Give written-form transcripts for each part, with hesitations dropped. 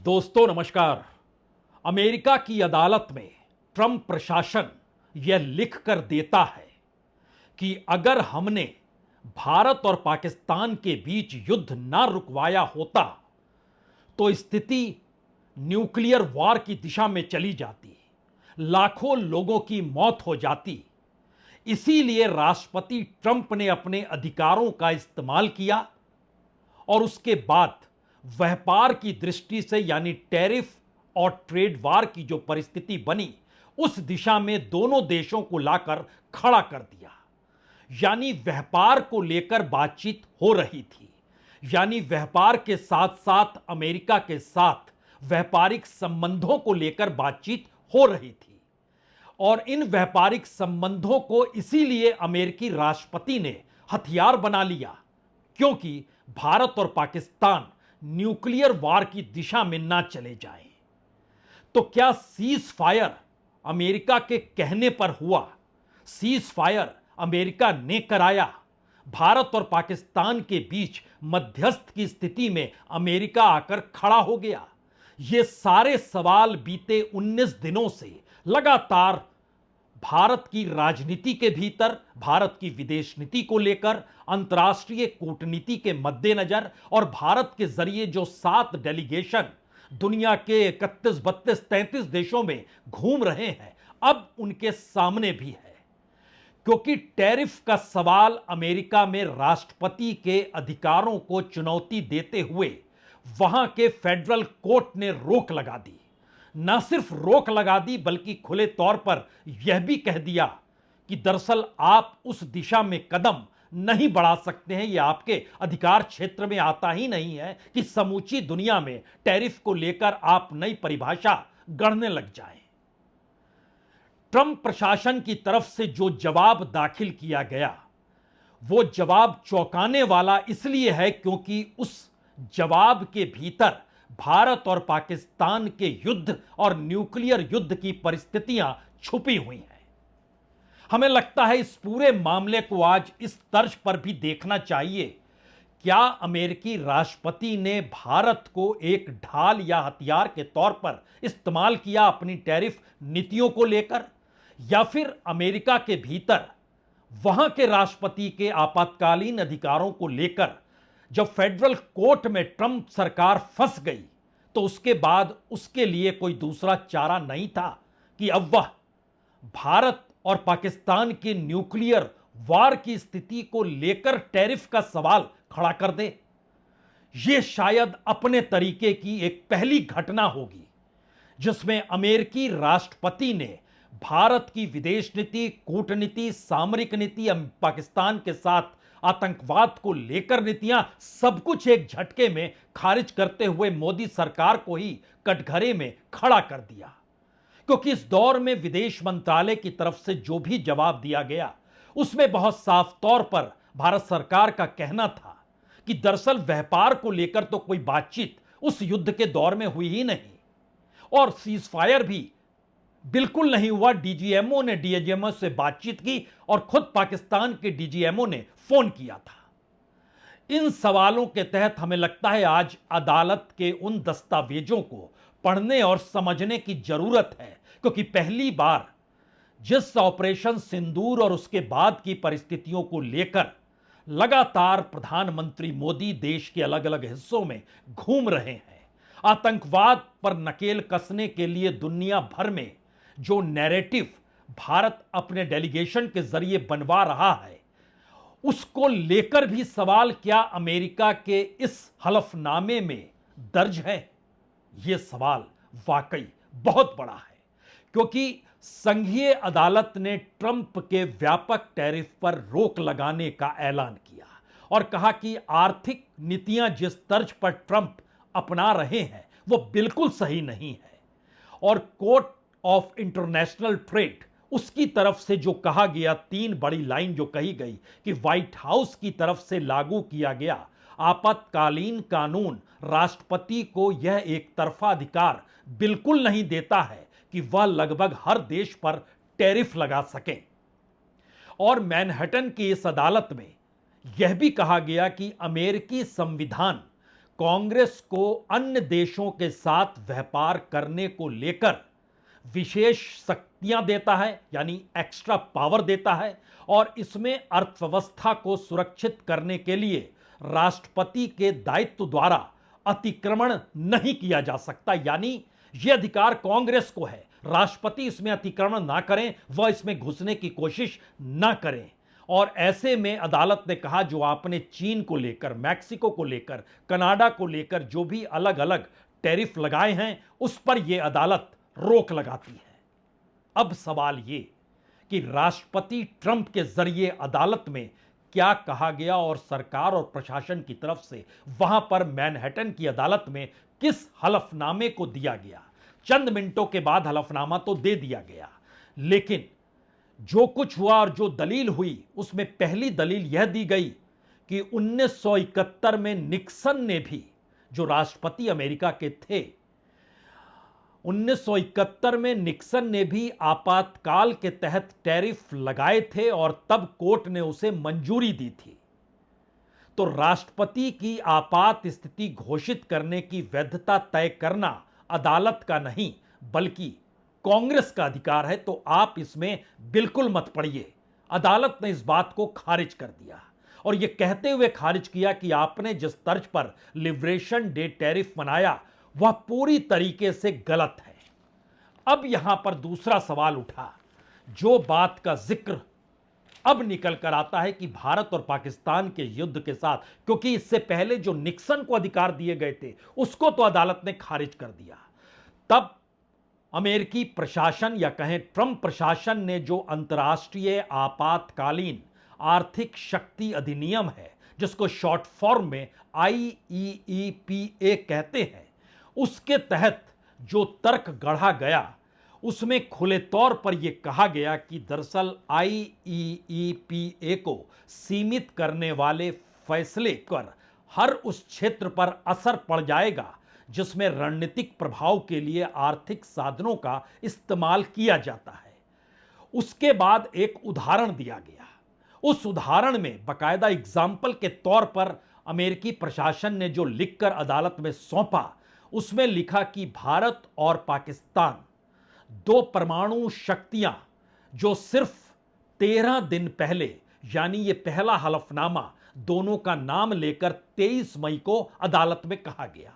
दोस्तों नमस्कार। अमेरिका की अदालत में ट्रंप प्रशासन यह लिख कर देता है कि अगर हमने भारत और पाकिस्तान के बीच युद्ध ना रुकवाया होता तो स्थिति न्यूक्लियर वॉर की दिशा में चली जाती, लाखों लोगों की मौत हो जाती। इसीलिए राष्ट्रपति ट्रंप ने अपने अधिकारों का इस्तेमाल किया और उसके बाद व्यापार की दृष्टि से यानी टैरिफ और ट्रेड वार की जो परिस्थिति बनी, उस दिशा में दोनों देशों को लाकर खड़ा कर दिया। यानी व्यापार को लेकर बातचीत हो रही थी, यानी व्यापार के साथ साथ अमेरिका के साथ व्यापारिक संबंधों को लेकर बातचीत हो रही थी। और इन व्यापारिक संबंधों को इसीलिए अमेरिकी राष्ट्रपति ने हथियार बना लिया क्योंकि भारत और पाकिस्तान न्यूक्लियर वार की दिशा में ना चले जाएं। तो क्या सीज फायर अमेरिका के कहने पर हुआ? सीज फायर अमेरिका ने कराया? भारत और पाकिस्तान के बीच मध्यस्थ की स्थिति में अमेरिका आकर खड़ा हो गया? ये सारे सवाल बीते 19 दिनों से लगातार भारत की राजनीति के भीतर, भारत की विदेश नीति को लेकर, अंतर्राष्ट्रीय कूटनीति के मद्देनजर और भारत के जरिए जो 7 डेलीगेशन दुनिया के 31, 32, 33 देशों में घूम रहे हैं, अब उनके सामने भी है। क्योंकि टैरिफ का सवाल अमेरिका में राष्ट्रपति के अधिकारों को चुनौती देते हुए वहां के फेडरल कोर्ट ने रोक लगा दी। न सिर्फ रोक लगा दी बल्कि खुले तौर पर यह भी कह दिया कि दरअसल आप उस दिशा में कदम नहीं बढ़ा सकते हैं, यह आपके अधिकार क्षेत्र में आता ही नहीं है कि समूची दुनिया में टैरिफ को लेकर आप नई परिभाषा गढ़ने लग जाएं। ट्रंप प्रशासन की तरफ से जो जवाब दाखिल किया गया वो जवाब चौंकाने वाला इसलिए है क्योंकि उस जवाब के भीतर भारत और पाकिस्तान के युद्ध और न्यूक्लियर युद्ध की परिस्थितियां छुपी हुई हैं। हमें लगता है इस पूरे मामले को आज इस तर्ज पर भी देखना चाहिए। क्या अमेरिकी राष्ट्रपति ने भारत को एक ढाल या हथियार के तौर पर इस्तेमाल किया अपनी टैरिफ नीतियों को लेकर, या फिर अमेरिका के भीतर वहां के राष्ट्रपति के आपातकालीन अधिकारों को लेकर जब फेडरल कोर्ट में ट्रंप सरकार फंस गई तो उसके बाद उसके लिए कोई दूसरा चारा नहीं था कि अब वह भारत और पाकिस्तान के न्यूक्लियर वार की स्थिति को लेकर टैरिफ का सवाल खड़ा कर दे। यह शायद अपने तरीके की एक पहली घटना होगी जिसमें अमेरिकी राष्ट्रपति ने भारत की विदेश नीति, कूटनीति, सामरिक नीति, पाकिस्तान के साथ आतंकवाद को लेकर नीतियां, सब कुछ एक झटके में खारिज करते हुए मोदी सरकार को ही कटघरे में खड़ा कर दिया। क्योंकि इस दौर में विदेश मंत्रालय की तरफ से जो भी जवाब दिया गया उसमें बहुत साफ तौर पर भारत सरकार का कहना था कि दरअसल व्यापार को लेकर तो कोई बातचीत उस युद्ध के दौर में हुई ही नहीं और सीज फायर भी बिल्कुल नहीं हुआ। डीजीएमओ ने डीजीएमओ से बातचीत की और खुद पाकिस्तान के डीजीएमओ ने फोन किया था। इन सवालों के तहत हमें लगता है आज अदालत के उन दस्तावेजों को पढ़ने और समझने की जरूरत है क्योंकि पहली बार जिस ऑपरेशन सिंदूर और उसके बाद की परिस्थितियों को लेकर लगातार प्रधानमंत्री मोदी देश के अलग अलग हिस्सों में घूम रहे हैं, आतंकवाद पर नकेल कसने के लिए दुनिया भर में जो नैरेटिव भारत अपने डेलीगेशन के जरिए बनवा रहा है उसको लेकर भी सवाल क्या अमेरिका के इस हलफनामे में दर्ज है? यह सवाल वाकई बहुत बड़ा है क्योंकि संघीय अदालत ने ट्रंप के व्यापक टैरिफ पर रोक लगाने का ऐलान किया और कहा कि आर्थिक नीतियां जिस तर्ज पर ट्रंप अपना रहे हैं वो बिल्कुल सही नहीं है। और कोर्ट ऑफ इंटरनेशनल ट्रेड उसकी तरफ से जो कहा गया, 3 बड़ी लाइन जो कही गई कि व्हाइट हाउस की तरफ से लागू किया गया आपातकालीन कानून राष्ट्रपति को यह एक तरफा अधिकार बिल्कुल नहीं देता है कि वह लगभग हर देश पर टैरिफ लगा सके। और मैनहट्टन की इस अदालत में यह भी कहा गया कि अमेरिकी संविधान कांग्रेस को अन्य देशों के साथ व्यापार करने को लेकर विशेष शक्तियां देता है, यानी एक्स्ट्रा पावर देता है, और इसमें अर्थव्यवस्था को सुरक्षित करने के लिए राष्ट्रपति के दायित्व द्वारा अतिक्रमण नहीं किया जा सकता, यानी यह अधिकार कांग्रेस को है। राष्ट्रपति इसमें अतिक्रमण ना करें, वह इसमें घुसने की कोशिश ना करें। और ऐसे में अदालत ने कहा, जो आपने चीन को लेकर, मैक्सिको को लेकर, कनाडा को लेकर जो भी अलग अलग टैरिफ लगाए हैं, उस पर यह अदालत रोक लगाती है। अब सवाल यह कि राष्ट्रपति ट्रंप के जरिए अदालत में क्या कहा गया और सरकार और प्रशासन की तरफ से वहां पर मैनहट्टन की अदालत में किस हलफनामे को दिया गया। चंद मिनटों के बाद हलफनामा तो दे दिया गया, लेकिन जो कुछ हुआ और जो दलील हुई, उसमें पहली दलील यह दी गई कि 1971 में निक्सन ने भी, जो राष्ट्रपति अमेरिका के थे, 1971 में निक्सन ने भी आपातकाल के तहत टैरिफ लगाए थे और तब कोर्ट ने उसे मंजूरी दी थी। तो राष्ट्रपति की आपात स्थिति घोषित करने की वैधता तय करना अदालत का नहीं बल्कि कांग्रेस का अधिकार है, तो आप इसमें बिल्कुल मत पड़िए। अदालत ने इस बात को खारिज कर दिया और यह कहते हुए खारिज किया कि आपने जिस तर्ज पर लिबरेशन डे टैरिफ मनाया वह पूरी तरीके से गलत है। अब यहां पर दूसरा सवाल उठा, जो बात का जिक्र अब निकल कर आता है कि भारत और पाकिस्तान के युद्ध के साथ, क्योंकि इससे पहले जो निक्सन को अधिकार दिए गए थे उसको तो अदालत ने खारिज कर दिया, तब अमेरिकी प्रशासन या कहें ट्रंप प्रशासन ने जो अंतर्राष्ट्रीय आपातकालीन आर्थिक शक्ति अधिनियम है, जिसको शॉर्ट फॉर्म में IEEPA कहते हैं, उसके तहत जो तर्क गढ़ा गया उसमें खुले तौर पर यह कहा गया कि दरअसल IEEPA को सीमित करने वाले फैसले कर हर उस क्षेत्र पर असर पड़ जाएगा जिसमें रणनीतिक प्रभाव के लिए आर्थिक साधनों का इस्तेमाल किया जाता है। उसके बाद एक उदाहरण दिया गया, उस उदाहरण में बाकायदा एग्जाम्पल के तौर पर अमेरिकी प्रशासन ने जो लिखकर अदालत में सौंपा, उसमें लिखा कि भारत और पाकिस्तान दो परमाणु शक्तियां जो सिर्फ 13 दिन पहले, यानी यह पहला हलफनामा दोनों का नाम लेकर 23 मई को अदालत में कहा गया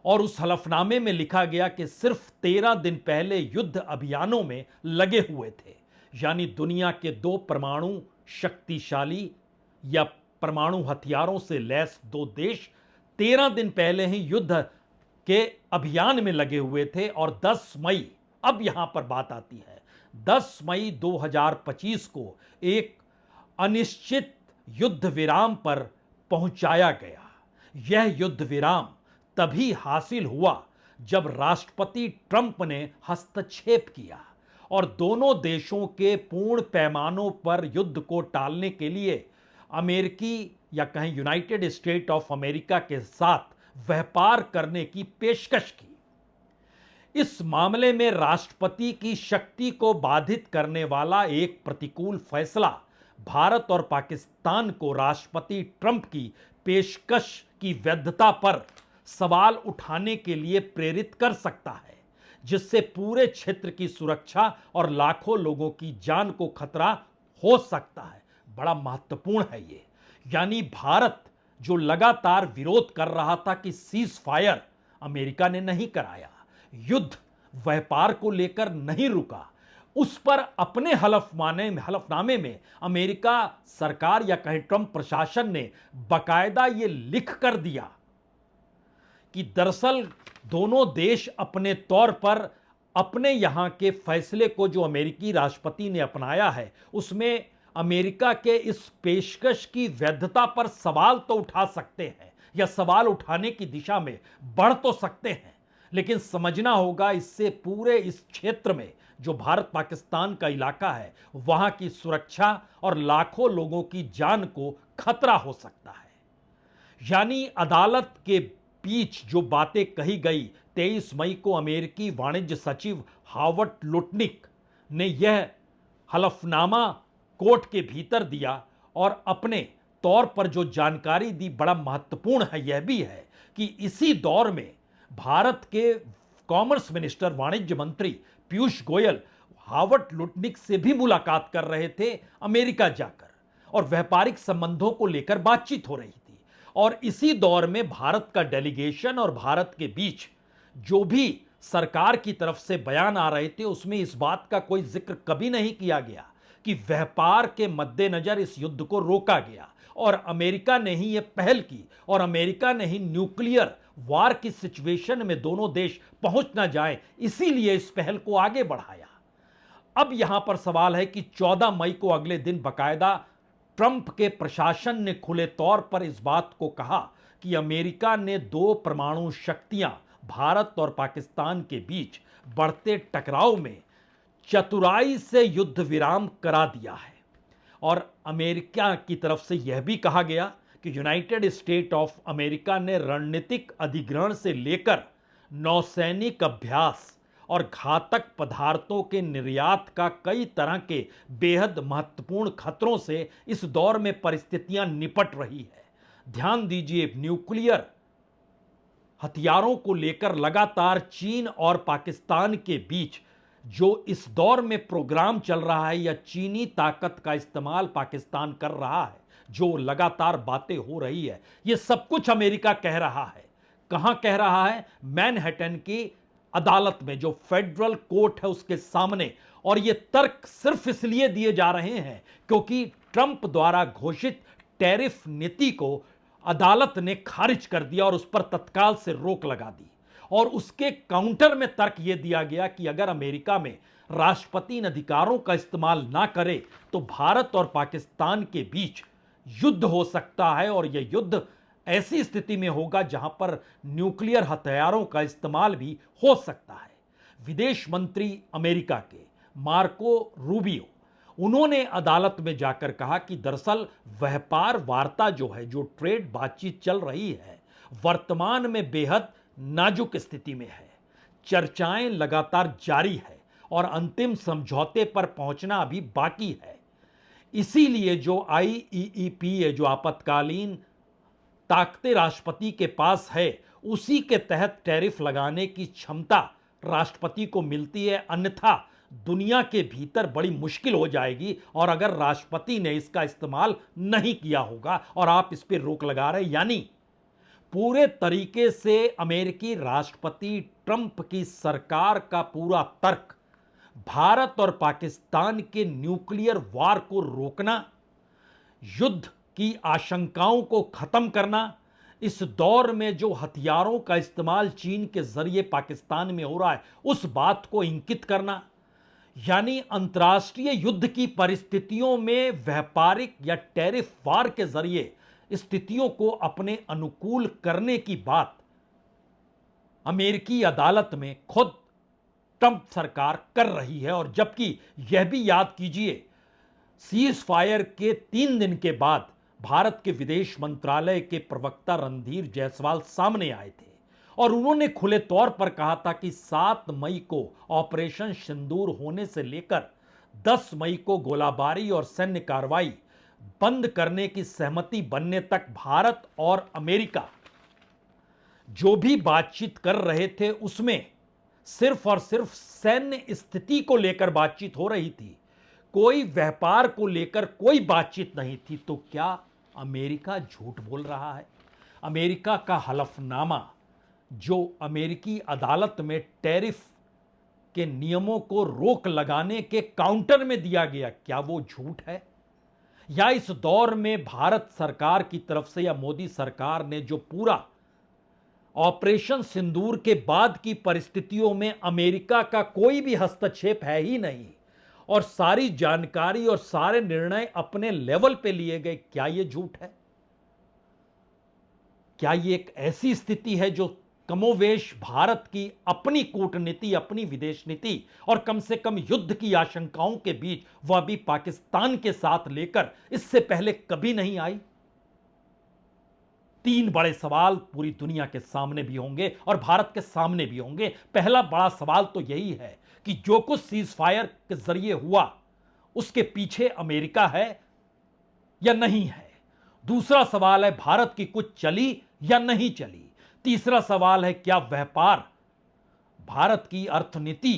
और उस हलफनामे में लिखा गया कि सिर्फ 13 दिन पहले युद्ध अभियानों में लगे हुए थे, यानी दुनिया के दो परमाणु शक्तिशाली या परमाणु हथियारों से लैस दो देश 13 दिन पहले ही युद्ध के अभियान में लगे हुए थे। और 10 मई, अब यहां पर बात आती है, 10 मई 2025 को एक अनिश्चित युद्ध विराम पर पहुंचाया गया। यह युद्ध विराम तभी हासिल हुआ जब राष्ट्रपति ट्रंप ने हस्तक्षेप किया और दोनों देशों के पूर्ण पैमानों पर युद्ध को टालने के लिए अमेरिकी या कहें यूनाइटेड स्टेट ऑफ अमेरिका के साथ व्यापार करने की पेशकश की। इस मामले में राष्ट्रपति की शक्ति को बाधित करने वाला एक प्रतिकूल फैसला भारत और पाकिस्तान को राष्ट्रपति ट्रंप की पेशकश की वैधता पर सवाल उठाने के लिए प्रेरित कर सकता है, जिससे पूरे क्षेत्र की सुरक्षा और लाखों लोगों की जान को खतरा हो सकता है। बड़ा महत्वपूर्ण है ये, यानी भारत जो लगातार विरोध कर रहा था कि सीज फायर अमेरिका ने नहीं कराया, युद्ध व्यापार को लेकर नहीं रुका, उस पर अपने हलफनामे में अमेरिका सरकार या कहें ट्रंप प्रशासन ने बाकायदा ये लिख कर दिया कि दरअसल दोनों देश अपने तौर पर अपने यहां के फैसले को जो अमेरिकी राष्ट्रपति ने अपनाया है उसमें अमेरिका के इस पेशकश की वैधता पर सवाल तो उठा सकते हैं या सवाल उठाने की दिशा में बढ़ तो सकते हैं, लेकिन समझना होगा इससे पूरे इस क्षेत्र में जो भारत पाकिस्तान का इलाका है वहां की सुरक्षा और लाखों लोगों की जान को खतरा हो सकता है। यानी अदालत के बीच जो बातें कही गई, 23 मई को अमेरिकी वाणिज्य सचिव हावर्ड लुटनिक ने यह हलफनामा कोर्ट के भीतर दिया और अपने तौर पर जो जानकारी दी बड़ा महत्वपूर्ण है। यह भी है कि इसी दौर में भारत के कॉमर्स मिनिस्टर, वाणिज्य मंत्री पीयूष गोयल हावर्ड लुटनिक से भी मुलाकात कर रहे थे अमेरिका जाकर, और व्यापारिक संबंधों को लेकर बातचीत हो रही थी। और इसी दौर में भारत का डेलीगेशन और भारत के बीच जो भी सरकार की तरफ से बयान आ रहे थे, उसमें इस बात का कोई जिक्र कभी नहीं किया गया कि व्यापार के मद्देनजर इस युद्ध को रोका गया, और अमेरिका ने ही यह पहल की, और अमेरिका ने ही न्यूक्लियर वार की सिचुएशन में दोनों देश पहुंच ना जाएं, इसीलिए इस पहल को आगे बढ़ाया। अब यहां पर सवाल है कि 14 मई को अगले दिन बकायदा ट्रंप के प्रशासन ने खुले तौर पर इस बात को कहा कि अमेरिका ने दो परमाणु शक्तियां भारत और पाकिस्तान के बीच बढ़ते टकराव में चतुराई से युद्ध विराम करा दिया है। और अमेरिका की तरफ से यह भी कहा गया कि यूनाइटेड स्टेट ऑफ अमेरिका ने रणनीतिक अधिग्रहण से लेकर नौसैनिक अभ्यास और घातक पदार्थों के निर्यात का कई तरह के बेहद महत्वपूर्ण खतरों से इस दौर में परिस्थितियां निपट रही है। ध्यान दीजिए, न्यूक्लियर हथियारों को लेकर लगातार चीन और पाकिस्तान के बीच जो इस दौर में प्रोग्राम चल रहा है, या चीनी ताकत का इस्तेमाल पाकिस्तान कर रहा है, जो लगातार बातें हो रही है, यह सब कुछ अमेरिका कह रहा है। कहां कह रहा है? मैनहट्टन की अदालत में, जो फेडरल कोर्ट है उसके सामने। और ये तर्क सिर्फ इसलिए दिए जा रहे हैं क्योंकि ट्रंप द्वारा घोषित टैरिफ नीति को अदालत ने खारिज कर दिया और उस पर तत्काल से रोक लगा दी। और उसके काउंटर में तर्क यह दिया गया कि अगर अमेरिका में राष्ट्रपति इन अधिकारों का इस्तेमाल ना करे तो भारत और पाकिस्तान के बीच युद्ध हो सकता है, और यह युद्ध ऐसी स्थिति में होगा जहां पर न्यूक्लियर हथियारों का इस्तेमाल भी हो सकता है। विदेश मंत्री अमेरिका के मार्को रूबियो, उन्होंने अदालत में जाकर कहा कि दरअसल व्यापार वार्ता जो है, जो ट्रेड बातचीत चल रही है, वर्तमान में बेहद नाजुक स्थिति में है। चर्चाएं लगातार जारी है और अंतिम समझौते पर पहुंचना अभी बाकी है। इसीलिए जो IEEP है, जो आपातकालीन ताकतें राष्ट्रपति के पास है, उसी के तहत टैरिफ लगाने की क्षमता राष्ट्रपति को मिलती है। अन्यथा दुनिया के भीतर बड़ी मुश्किल हो जाएगी, और अगर राष्ट्रपति ने इसका इस्तेमाल नहीं किया होगा और आप इस पर रोक लगा रहे, यानी पूरे तरीके से अमेरिकी राष्ट्रपति ट्रंप की सरकार का पूरा तर्क भारत और पाकिस्तान के न्यूक्लियर वार को रोकना, युद्ध की आशंकाओं को खत्म करना, इस दौर में जो हथियारों का इस्तेमाल चीन के जरिए पाकिस्तान में हो रहा है उस बात को इंगित करना, यानी अंतर्राष्ट्रीय युद्ध की परिस्थितियों में व्यापारिक या टैरिफ वार के जरिए स्थितियों को अपने अनुकूल करने की बात अमेरिकी अदालत में खुद ट्रंप सरकार कर रही है। और जबकि यह भी याद कीजिए, सीज फायर के 3 दिन के बाद भारत के विदेश मंत्रालय के प्रवक्ता रणधीर जायसवाल सामने आए थे और उन्होंने खुले तौर पर कहा था कि 7 मई को ऑपरेशन सिंदूर होने से लेकर 10 मई को गोलाबारी और सैन्य कार्रवाई बंद करने की सहमति बनने तक भारत और अमेरिका जो भी बातचीत कर रहे थे उसमें सिर्फ और सिर्फ सैन्य स्थिति को लेकर बातचीत हो रही थी, कोई व्यापार को लेकर कोई बातचीत नहीं थी। तो क्या अमेरिका झूठ बोल रहा है? अमेरिका का हलफनामा जो अमेरिकी अदालत में टैरिफ के नियमों को रोक लगाने के काउंटर में दिया गया, क्या वो झूठ है? या इस दौर में भारत सरकार की तरफ से या मोदी सरकार ने जो पूरा ऑपरेशन सिंदूर के बाद की परिस्थितियों में अमेरिका का कोई भी हस्तक्षेप है ही नहीं और सारी जानकारी और सारे निर्णय अपने लेवल पे लिए गए, क्या यह झूठ है? क्या यह एक ऐसी स्थिति है जो कमोवेश भारत की अपनी कूटनीति, अपनी विदेश नीति और कम से कम युद्ध की आशंकाओं के बीच वह भी पाकिस्तान के साथ लेकर इससे पहले कभी नहीं आई? 3 बड़े सवाल पूरी दुनिया के सामने भी होंगे और भारत के सामने भी होंगे। पहला बड़ा सवाल तो यही है कि जो कुछ सीज फायर के जरिए हुआ उसके पीछे अमेरिका है या नहीं है। दूसरा सवाल है भारत की कुछ चली या नहीं चली। तीसरा सवाल है, क्या व्यापार भारत की अर्थनीति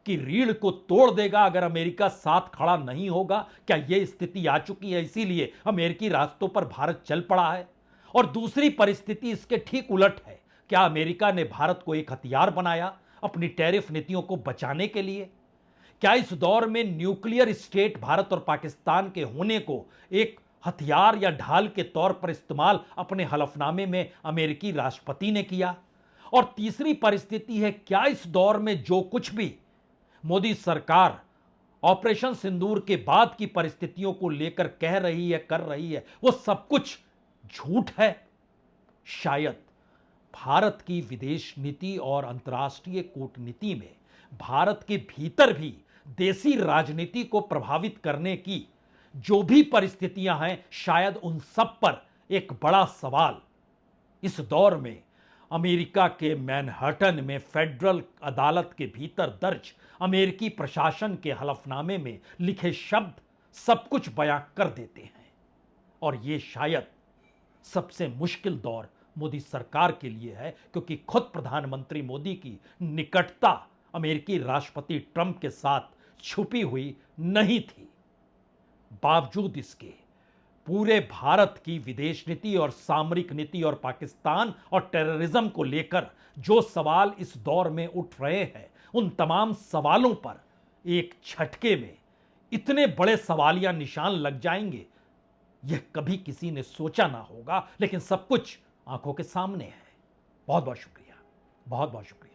की रीढ़ को तोड़ देगा अगर अमेरिका साथ खड़ा नहीं होगा? क्या यह स्थिति आ चुकी है, इसीलिए अमेरिकी रास्तों पर भारत चल पड़ा है? और दूसरी परिस्थिति इसके ठीक उलट है, क्या अमेरिका ने भारत को एक हथियार बनाया अपनी टैरिफ नीतियों को बचाने के लिए? क्या इस दौर में न्यूक्लियर स्टेट भारत और पाकिस्तान के होने को एक हथियार या ढाल के तौर पर इस्तेमाल अपने हलफनामे में अमेरिकी राष्ट्रपति ने किया? और तीसरी परिस्थिति है, क्या इस दौर में जो कुछ भी मोदी सरकार ऑपरेशन सिंदूर के बाद की परिस्थितियों को लेकर कह रही है, कर रही है, वो सब कुछ झूठ है? शायद भारत की विदेश नीति और अंतर्राष्ट्रीय कूटनीति में भारत के भीतर भी देसी राजनीति को प्रभावित करने की जो भी परिस्थितियां हैं, शायद उन सब पर एक बड़ा सवाल इस दौर में अमेरिका के मैनहट्टन में फेडरल अदालत के भीतर दर्ज अमेरिकी प्रशासन के हलफनामे में लिखे शब्द सब कुछ बयां कर देते हैं। और यह शायद सबसे मुश्किल दौर मोदी सरकार के लिए है, क्योंकि खुद प्रधानमंत्री मोदी की निकटता अमेरिकी राष्ट्रपति ट्रंप के साथ छुपी हुई नहीं थी। बावजूद इसके पूरे भारत की विदेश नीति और सामरिक नीति और पाकिस्तान और टेररिज्म को लेकर जो सवाल इस दौर में उठ रहे हैं, उन तमाम सवालों पर एक झटके में इतने बड़े सवालिया निशान लग जाएंगे, यह कभी किसी ने सोचा ना होगा। लेकिन सब कुछ आंखों के सामने है। बहुत बहुत शुक्रिया, बहुत बहुत शुक्रिया।